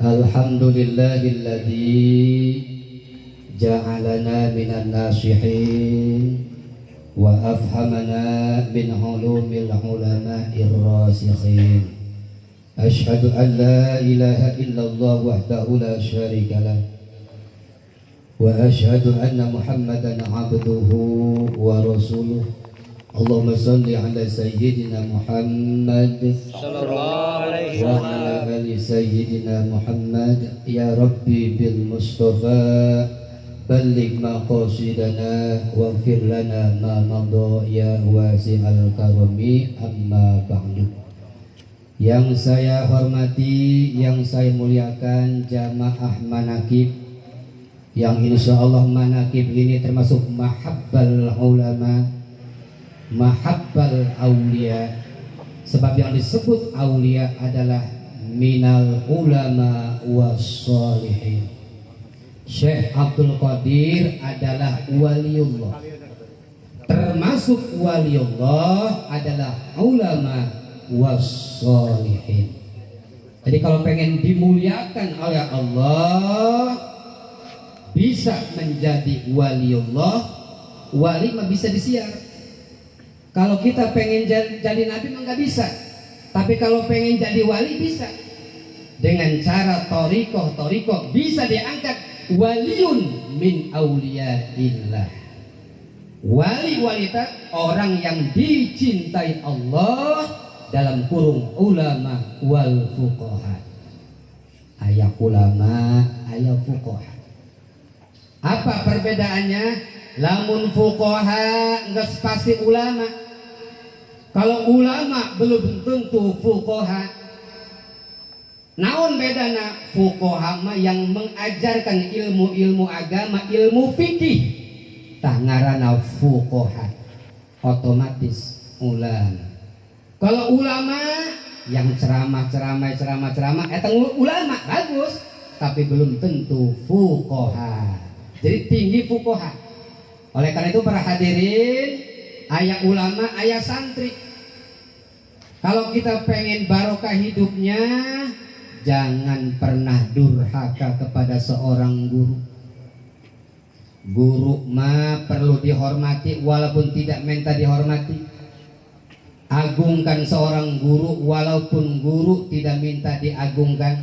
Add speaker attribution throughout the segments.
Speaker 1: Alhamdulillahilladzi ja'alana minan nasihin wa afhamana min ulumil ulama'ir rasikhin. Asyhadu an la ilaha illallah wahdahu la syarika lah wa asyhadu anna Muhammadan abduhu wa rasuluh. Allahumma salli ala sayyidina Muhammad sallallahu alaihi wa ala ali sayyidina Muhammad. Ya Rabbi bil Mustafa balligh maqasidana waghfir lana ma madha ya wasi'al karami. Amma ba'du. Yang saya hormati, yang saya muliakan jamaah manakib, yang insyaallah manakib ini termasuk mahabbal ulama, mahabbal aulia. Sebab yang disebut aulia adalah minal ulama wassalihin. Syekh Abdul Qadir adalah waliullah, termasuk waliullah adalah ulama wassalihin. Jadi kalau pengen dimuliakan oleh Allah, bisa menjadi waliullah. Wali mah bisa disiar. Kalau kita pengen jadi nabi mah nggak bisa. Tapi kalau pengen jadi wali bisa. Dengan cara torikoh bisa diangkat waliun min auliyaillah. Wali orang yang dicintai Allah, dalam kurung ulama wal fuqaha. Ayat ulama, ayat fuqaha. Apa perbedaannya? Lamun fuqaha enggak pasti ulama. Kalau ulama belum tentu fuqaha. Naon bedana? Fuqaha mah yang mengajarkan ilmu-ilmu agama, ilmu fikih. Tah ngaranna fuqaha. Otomatis ulama. Kalau ulama yang ceramah eta ulama bagus, tapi belum tentu fuqaha. Jadi tinggi fuqaha. Oleh karena itu para hadirin, ayah ulama, ayah santri. Kalau kita pengen barokah hidupnya, jangan pernah durhaka kepada seorang guru. Guru mah perlu dihormati walaupun tidak minta dihormati. Agungkan seorang guru walaupun guru tidak minta diagungkan.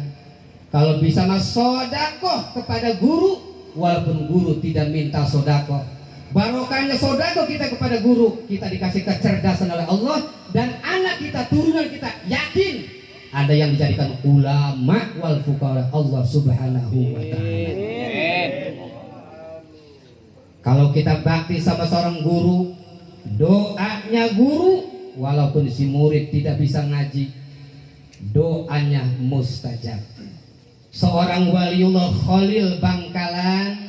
Speaker 1: Kalau bisa mah sodakoh kepada guru walaupun guru tidak minta sodakoh. Barokahnya sodakoh kita kepada guru, kita dikasih kecerdasan oleh Allah, dan anak kita, turunan kita yakin ada yang dijadikan ulama wal fuqara Allah subhanahu wa ta'ala. Kalau kita bakti sama seorang guru, doanya guru walaupun si murid tidak bisa ngaji, doanya mustajab. Seorang waliullah Khalil Bangkalan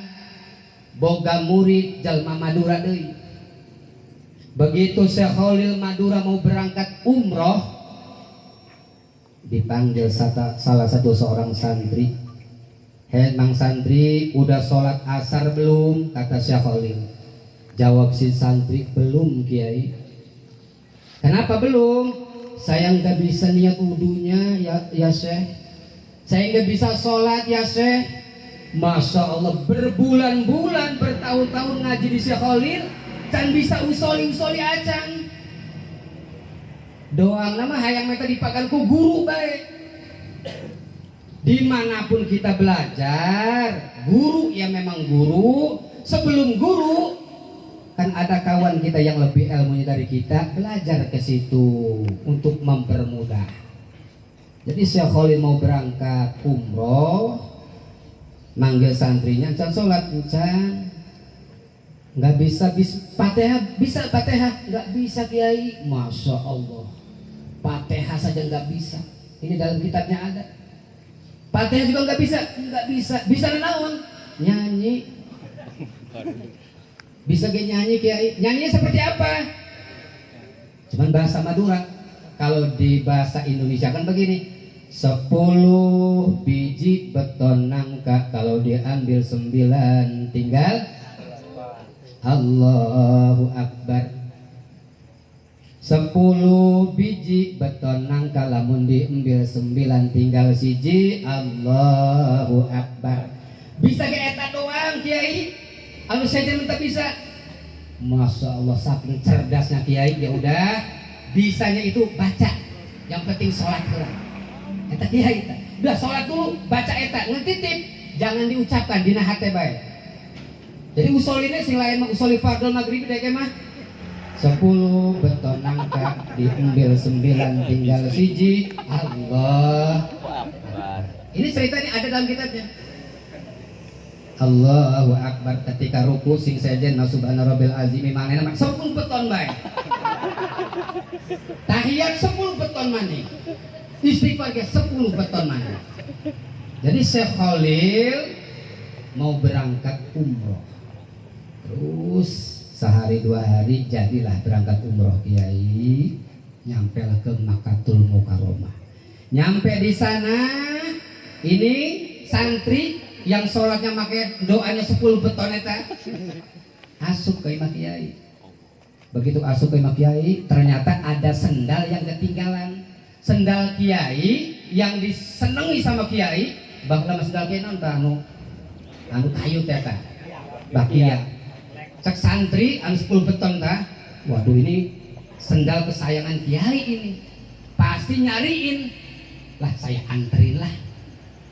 Speaker 1: boga murid jalma Madura deui. Begitu Syekh Khalil Madura mau berangkat umroh, dipanggil salah satu seorang santri. "Hei mang santri, udah sholat asar belum?" kata Syekh Khalil. Jawab si santri, "Belum Kiai." "Kenapa belum?" "Saya nggak bisa niat wudunya ya Syekh. Saya nggak bisa sholat ya Syekh." Masya Allah, berbulan-bulan, bertahun-tahun ngaji di Syekh Khalil, kan bisa usoli acan. Doang nama hayang meta dipakan ku guru baik. Dimanapun kita belajar, guru ya memang guru. Sebelum guru, kan ada kawan kita yang lebih ilmunya dari kita, belajar ke situ untuk mempermudah. Jadi Syekh Khalil mau berangkat umroh, manggil santrinya, "Can sholat can." "Nggak bisa Fatihah bisa Fatihah?" "Nggak bisa Kiai." Masya Allah, Fatihah saja nggak bisa. Ini dalam kitabnya ada. Fatihah juga nggak bisa. "Nggak bisa." "Bisa naon?" "Nyanyi." "Bisa ge nyanyi Kiai." "Nyanyinya seperti apa?" Cuman bahasa Madura. Kalau di bahasa Indonesia kan begini, 10 biji beton nangka, kalau diambil 9 tinggal Allahu Akbar. 10 biji beton nangka lamun diambil 9 tinggal siji. Allahu Akbar. Bisa ke eta doang Kiai? Anu saja minta bisa. Masya Allah saking cerdasnya Kiai. Ya udah, bisanya itu baca. Yang penting sholat dulu. Eta Kiai eta. Udah sholat dulu, baca eta, ngentitip, jangan diucapkan dina hate bae. Jadi usul ini sing lain mah usuli fardhu maghrib dek mah 10 beton nangka diambil 9 tinggal siji. Allah. Ini cerita ini ada dalam kitabnya. Allahu Akbar. Ketika ruku sing sejen subhana rabbil azim manehna 10 beton bae. Tahiyat 10 beton maneh. Istighfar ke 10 beton maneh. Jadi Syekh Khalil mau berangkat umroh. Terus sehari 2 hari jadilah berangkat umroh Kiai. Nyampe lah ke Makkatul Mukarramah. Nyampe di sana ini santri yang sholatnya pakai doanya 10 beton eta asup ke Imam Kiai. Begitu asup ke Imam Kiai, ternyata ada sendal yang ketinggalan. Sendal Kiai yang disenangi sama Kiai, bakal sendal Kiai anu kayu teh tah. Bakia. Cek santri anu 10 beton tah. Waduh ini sendal kesayangan Kiai ini. Pasti nyariin. Lah saya anterin lah.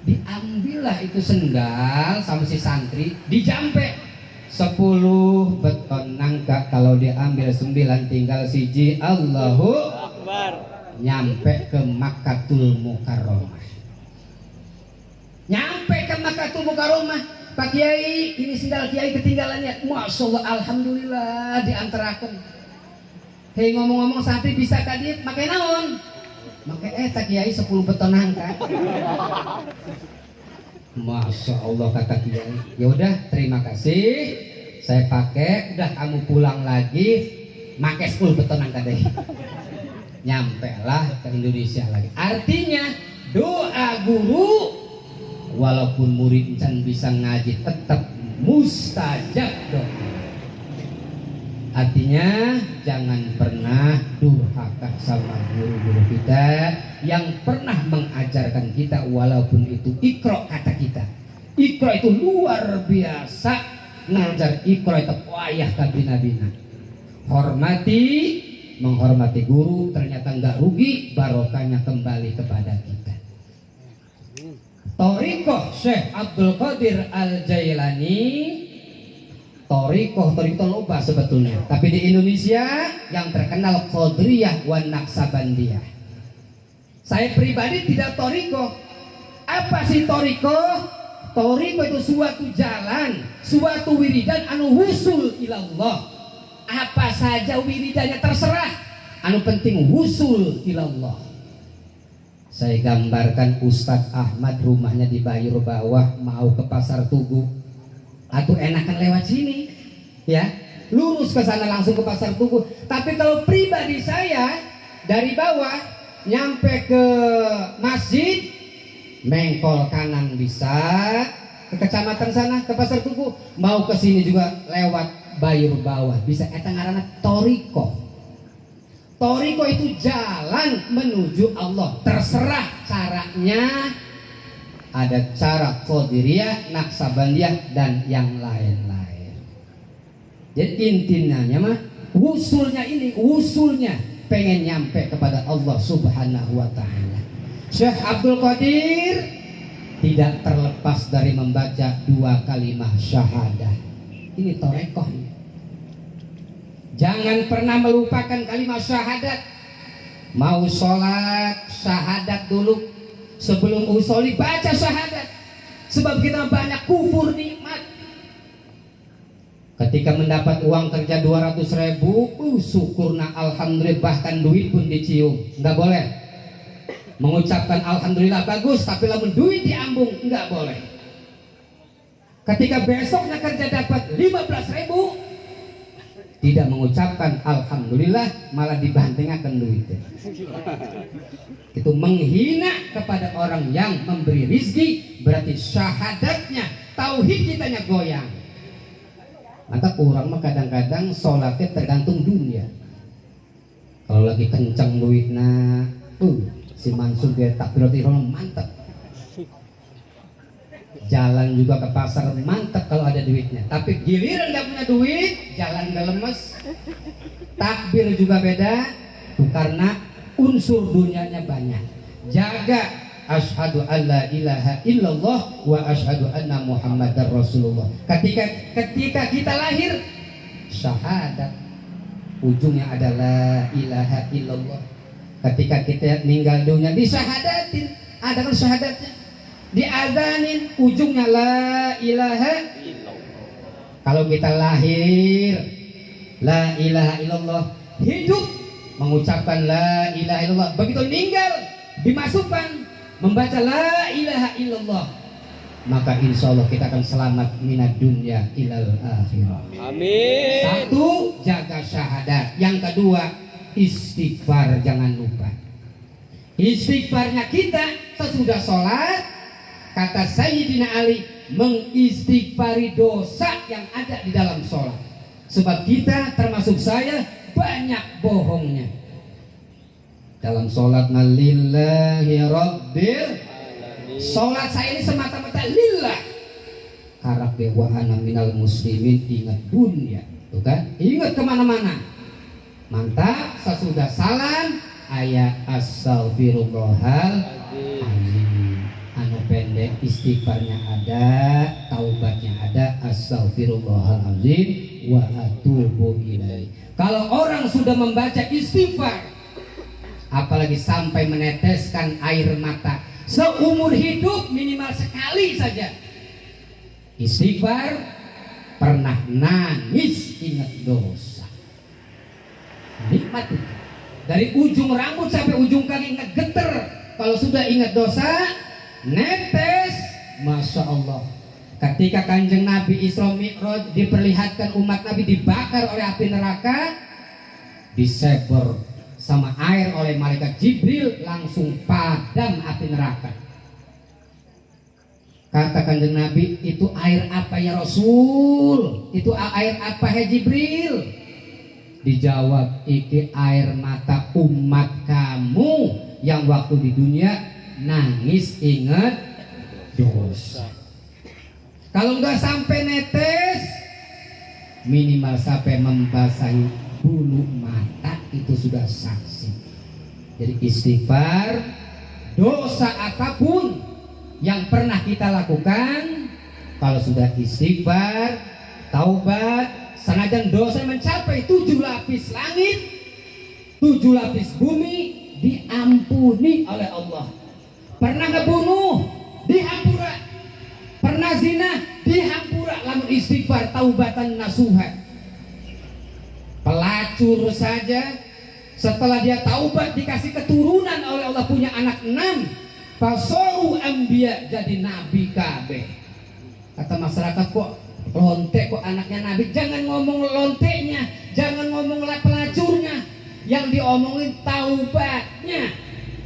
Speaker 1: Diambillah itu sendal sama si santri, dijampe 10 beton nangka kalau diambil 9 tinggal siji. Allahu Akbar. Nyampe ke Makkatul Mukarramah. Nyampe ke Makkatul Mukarramah, Pak Kiai, ini sendal Kiai ketinggalannya. Masya Allah, alhamdulillah diantarakan. Hei ngomong-ngomong santri bisa kadit, makai naon? Makai tak Kiai 10 beton nangka. Masya Allah kata Kiai. Ya udah, terima kasih. Saya pakai, udah kamu pulang lagi, makai 10 beton nangka deh. Nyampe lah ke Indonesia lagi. Artinya doa guru walaupun murid can bisa ngaji tetap mustajab doa. Artinya jangan pernah durhaka sama guru-guru kita yang pernah mengajarkan kita, walaupun itu ikro kata kita. Ikro itu luar biasa ngajar, ikro itu wayah kabina-bina. Hormati, menghormati guru, ternyata nggak rugi, barokahnya kembali kepada kita. Thariqah Syekh Abdul Qadir Al-Jailani, Thariqah loba sebetulnya, tapi di Indonesia yang terkenal Qadiriyah wan Naqsabandiyah. Saya pribadi tidak Thariqah. Apa sih Thariqah? Thariqah itu suatu jalan, suatu wiridan anu wusul ilallah. Apa saja wiridannya terserah, anu penting wusul ilallah. Saya gambarkan Ustadz Ahmad rumahnya di Bayur Bawah, mau ke Pasar Tugu, atau enakan lewat sini, ya lurus ke sana langsung ke Pasar Tugu. Tapi kalau pribadi saya dari bawah nyampe ke masjid, mengkol kanan bisa ke kecamatan sana ke Pasar Tugu, mau ke sini juga lewat Bayur Bawah bisa. Eta ngaranna Thariqah. Thariqah itu jalan menuju Allah, terserah caranya. Ada cara Qadiriyah, Naqsabandiyah dan yang lain-lain. Jadi intinya mah wusulnya ini, wusulnya pengen nyampe kepada Allah Subhanahu wa taala. Syekh Abdul Qadir tidak terlepas dari membaca 2 kalimat syahadah. Ini Thariqah. Jangan pernah melupakan kalimat syahadat. Mau sholat, syahadat dulu. Sebelum usolli baca syahadat. Sebab kita banyak kufur nikmat. Ketika mendapat uang kerja 200.000, syukurna alhamdulillah, bahkan duit pun dicium. Enggak boleh. Mengucapkan alhamdulillah bagus, tapi lamun duit diambung enggak boleh. Ketika besoknya kerja dapat 15.000, tidak mengucapkan alhamdulillah, malah dibantingakan duitnya. Itu menghina kepada orang yang memberi rizki, berarti syahadatnya, tauhid kitanya goyang. Maka kurang mah kadang-kadang sholatnya tergantung dunia. Kalau lagi kenceng duitnya, si Mansur dia takbiratul ihram mantap. Jalan juga ke pasar mantap kalau ada duitnya. Tapi giliran nggak punya duit, jalan nggak lemes. Takbir juga beda, karena unsur dunianya banyak. Jaga asyhadu alla ilaha illallah wa asyhadu anna muhammadar rasulullah. Ketika kita lahir, syahadat, ujungnya adalah ilaha illallah. Ketika kita meninggal dunia, disyahadatin, ada kan syahadatnya, diazanin, ujungnya la ilaha illallah. Kalau kita lahir la ilaha illallah, hidup mengucapkan la ilaha illallah, begitu meninggal dimasukkan membaca la ilaha illallah, maka insya Allah kita akan selamat minad dunya ilal akhirah. Amin. Satu, jaga syahadat. Yang kedua, istighfar, jangan lupa. Istighfarnya kita sesudah sholat, kata Sayyidina Ali, mengistighfari dosa yang ada di dalam sholat. Sebab kita, termasuk saya, banyak bohongnya. Dalam sholat, lillahi rabbil, sholat saya ini semata-mata lillah. Karake wa ana minal muslimin, ingat dunia, tuh kan? Ingat kemana-mana. Mantap. Sesudah salam, ayat astaghfirullahaladzim. Anu pendek, istighfarnya ada, taubatnya ada, astaghfirullahaladzim wa atubu ilaih. Kalau orang sudah membaca istighfar, apalagi sampai meneteskan air mata, seumur hidup minimal sekali saja istighfar, pernah nangis ingat dosa, nikmat itu. Dari ujung rambut sampai ujung kaki ingat geter. Kalau sudah ingat dosa, netes, masya Allah. Ketika Kanjeng Nabi Isra Mi'raj, diperlihatkan umat Nabi dibakar oleh api neraka, diseber sama air oleh malaikat Jibril, langsung padam api neraka. Kata Kanjeng Nabi, itu air apa ya Rasul? Itu air apa ya Jibril? Dijawab, iki air mata umat kamu yang waktu di dunia nangis ingat dosa. Kalau nggak sampai netes, minimal sampai membasahi bulu mata, itu sudah saksi. Jadi istighfar, dosa apapun yang pernah kita lakukan, kalau sudah istighfar, taubat, senajan dosa mencapai 7 lapis langit, 7 lapis bumi, diampuni oleh Allah. Pernah ngebunuh, dihampura. Pernah zina, dihampura. Lamun istighfar, taubatan nasuha. Pelacur saja, setelah dia taubat, dikasih keturunan oleh Allah, punya anak 6, fasoru ambia, jadi nabi kabeh. Kata masyarakat, kok lonte, kok anaknya nabi? Jangan ngomong lonteknya, jangan ngomong pelacurnya, yang diomongin taubatnya.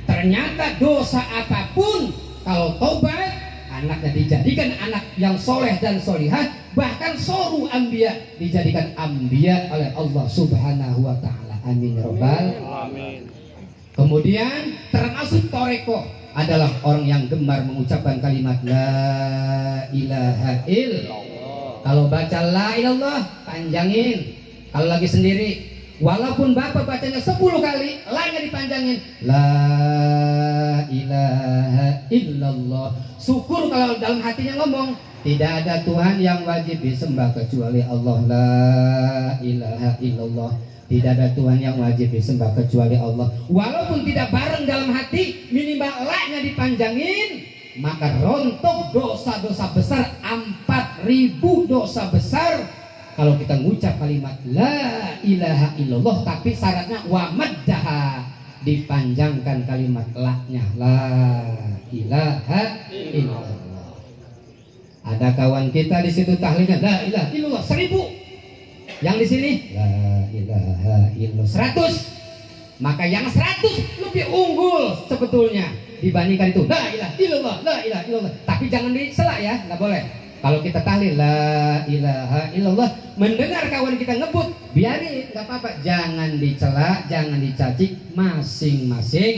Speaker 1: Ternyata dosa apapun, kalau taubat, anaknya dijadikan anak yang soleh dan solihah, bahkan soru ambia, dijadikan ambia oleh Allah subhanahu wa ta'ala. Amin ya rabbal alamin. Kemudian termasuk toreko adalah orang yang gemar mengucapkan kalimat la ilaha illallah. Kalau baca la ilallah, panjangin. Kalau lagi sendiri, walaupun bapak bacanya 10 kali, la-nya dipanjangin, la ilaha illallah. Syukur kalau dalam hatinya ngomong, tidak ada Tuhan yang wajib disembah kecuali Allah, la ilaha illallah. Tidak ada Tuhan yang wajib disembah kecuali Allah. Walaupun tidak bareng dalam hati, minimal la-nya dipanjangin, maka rontok dosa-dosa besar, 4.000 dosa besar. Kalau kita ngucap kalimat la ilaha illallah, tapi syaratnya wa maddaha, dipanjangkan kalimat la-nya, la ilaha illallah. Ada kawan kita di situ tahlilnya la ilaha illallah 1000. Yang di sini la ilaha illallah 100. Maka yang 100 lebih unggul sebetulnya dibandingkan itu la ilaha illallah, la ilaha illallah. Tapi jangan disela ya, nggak boleh. Kalau kita tahlil la ilaha illallah, mendengar kawan kita ngebut biarin, nggak apa-apa, jangan dicela, jangan dicaci, masing-masing.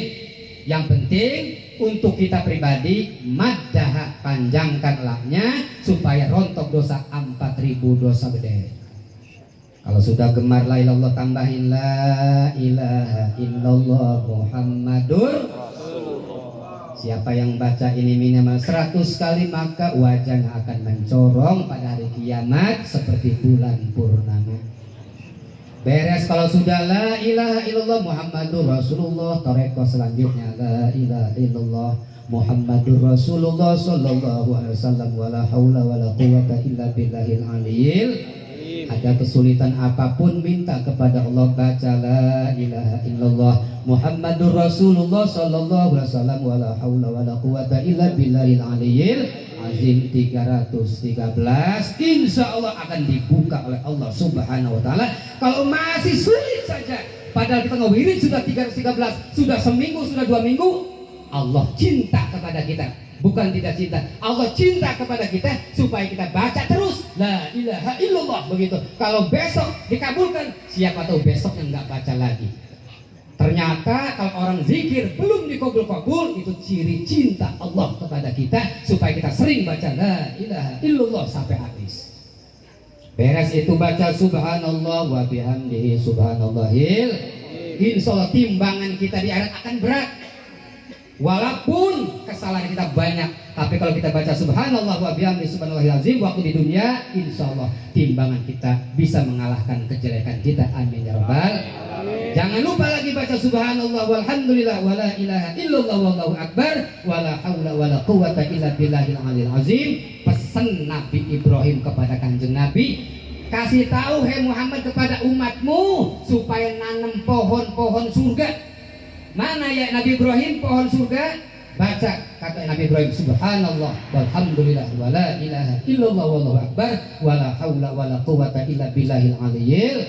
Speaker 1: Yang penting untuk kita pribadi, maddah, panjangkan lahnya supaya rontok dosa 4000 dosa gede. Kalau sudah gemar la ilallah, tambahin la ilaha illallah Muhammadur Rasulullah. Siapa yang baca ini minimal 100 kali, maka wajahnya akan mencorong pada hari kiamat seperti bulan purnama. Beres kalau sudah la ilaha illallah Muhammadur Rasulullah, toreko selanjutnya la ilaha illallah Muhammadur Rasulullah sallallahu alaihi wasallam, wala haula wala quwata illa billahil aliyil. Ada kesulitan apapun, minta kepada Allah, baca la ilaha illallah Muhammadur Rasulullah sallallahu alaihi wasallam, wala haula wala quwata illa billahil aliyil azim 313. Insya Allah akan dibuka oleh Allah subhanahu wa ta'ala. Kalau masih sulit saja, padahal kita ngewirid sudah 313, sudah seminggu, sudah 2 minggu, Allah cinta kepada kita, bukan tidak cinta. Allah cinta kepada kita supaya kita baca terus la ilaha illallah begitu. Kalau besok dikabulkan, siapa tahu besoknya nggak baca lagi. Ternyata kalau orang zikir belum dikabul-kabul, itu ciri cinta Allah kepada kita supaya kita sering baca la ilaha illallah sampai habis. Beres itu baca subhanallah wa bihamdihi subhanallahil. Insyaallah timbangan kita di akhirat akan berat. Walaupun kesalahan kita banyak, tapi kalau kita baca subhanallah wa bihamdihi subhanallahil azim waktu di dunia, insyaallah timbangan kita bisa mengalahkan kejelekan kita. Amin ya rabbal. Jangan lupa lagi baca subhanallah walhamdulillah wala ilaha illallah wallahu akbar wala haula wala quwata illa billahil aliyil azim. Pesan Nabi Ibrahim kepada Kanjeng Nabi, kasih tahu hai Muhammad kepada umatmu supaya nanam pohon-pohon surga. Mana ya Nabi Ibrahim pohon surga? Baca kata Nabi Ibrahim subhanallah walhamdulillah wala ilaha illallah wallahu akbar wala haula wala quwata illa billahil aliyil.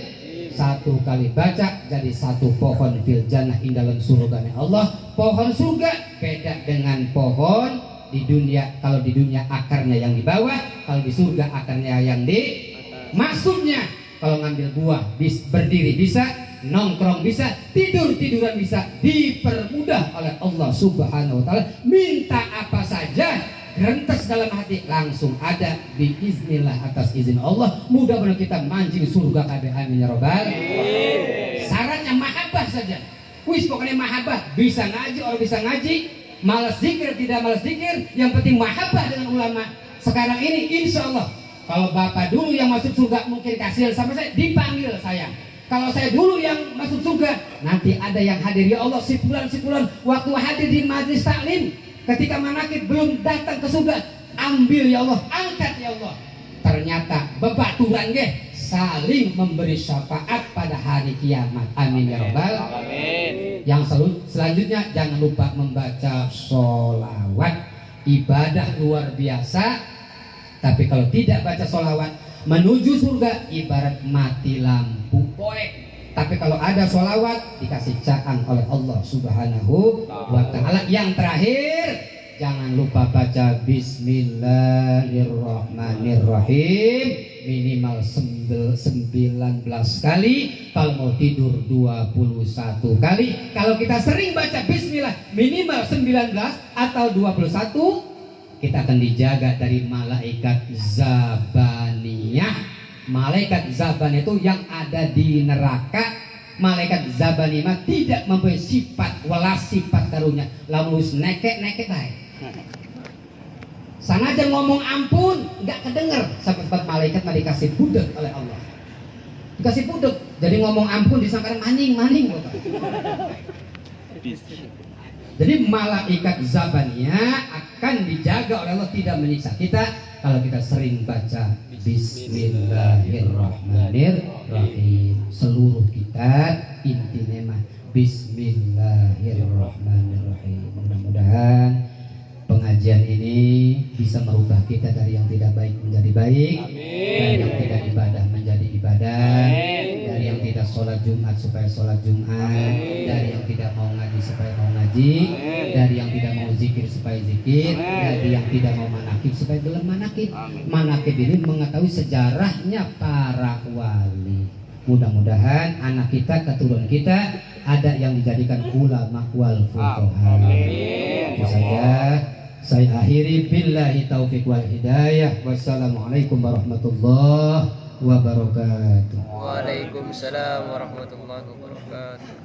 Speaker 1: Satu kali baca jadi satu pohon fil jannah in dalam surganya Allah. Pohon surga beda dengan pohon di dunia. Kalau di dunia akarnya yang di bawah, kalau di surga akarnya yang di maksudnya. Kalau ngambil buah berdiri bisa, nongkrong bisa, tiduran bisa, dipermudah oleh Allah subhanahu wa ta'ala. Minta apa saja, gentes dalam hati langsung ada biiznillah, atas izin Allah. Mudah-mudahan kita mancing surga kabeh. Amin ya rabbal. Syaratnya mahabbah saja. Wis pokoknya mahabbah, bisa ngaji orang bisa ngaji, malas zikir tidak malas zikir, yang penting mahabbah dengan ulama. Sekarang ini insya Allah, kalau bapak dulu yang masuk surga mungkin kasihan sama saya, dipanggil saya. Kalau saya dulu yang masuk surga, nanti ada yang hadir ya Allah sipulan waktu hadir di majlis taklim. Ketika manakib belum datang ke surga, ambil ya Allah, angkat ya Allah. Ternyata bebaturan nggih saling memberi syafaat pada hari kiamat. Amin ya rabbal. Amin. Yang selanjutnya jangan lupa membaca sholawat. Ibadah luar biasa. Tapi kalau tidak baca sholawat, menuju surga ibarat mati lampu poek. Tapi kalau ada sholawat, dikasih caang oleh Allah subhanahu wa ta'ala. Yang terakhir, jangan lupa baca bismillahirrahmanirrahim minimal 19 kali. Kalau mau tidur 21 kali. Kalau kita sering baca bismillah minimal 19 atau 21, kita akan dijaga dari malaikat Zabaniyah. Malaikat Zabaniyah itu yang ada di neraka. Malaikat Zabaniyah tidak mempunyai sifat welas, sifat karunia. Lamun nekek baik. Sengaja ngomong ampun, nggak kedenger. Sahabat malaikat mah dikasih budek oleh Allah. Dikasih budek. Jadi ngomong ampun disangka maning. Jadi malaikat Zabaniyah akan dijaga oleh Allah, tidak menyiksa kita kalau kita sering baca bismillahirrahmanirrahim. Seluruh kita intinya mah bismillahirrahmanirrahim. Mudah-mudahan pengajian ini bisa merubah kita dari yang tidak baik menjadi baik. Amin. Dari yang tidak ibadah menjadi ibadah. Amin. Dari yang tidak sholat Jumat supaya sholat Jumat. Amin. Dari yang tidak mau ngaji supaya mau ngaji. Amin. Dari yang tidak mau zikir supaya zikir. Amin. Dari yang tidak mau manakib supaya gelem manakib. Amin. Manakib ini mengetahui sejarahnya para wali. Mudah-mudahan anak kita, keturunan kita ada yang dijadikan ulama wal fuqaha. Itu saja saya akhiri, billahi taufik wal hidayah. Wassalamualaikum warahmatullahi wabarakatuh.
Speaker 2: Waalaikumsalam warahmatullahi wabarakatuh.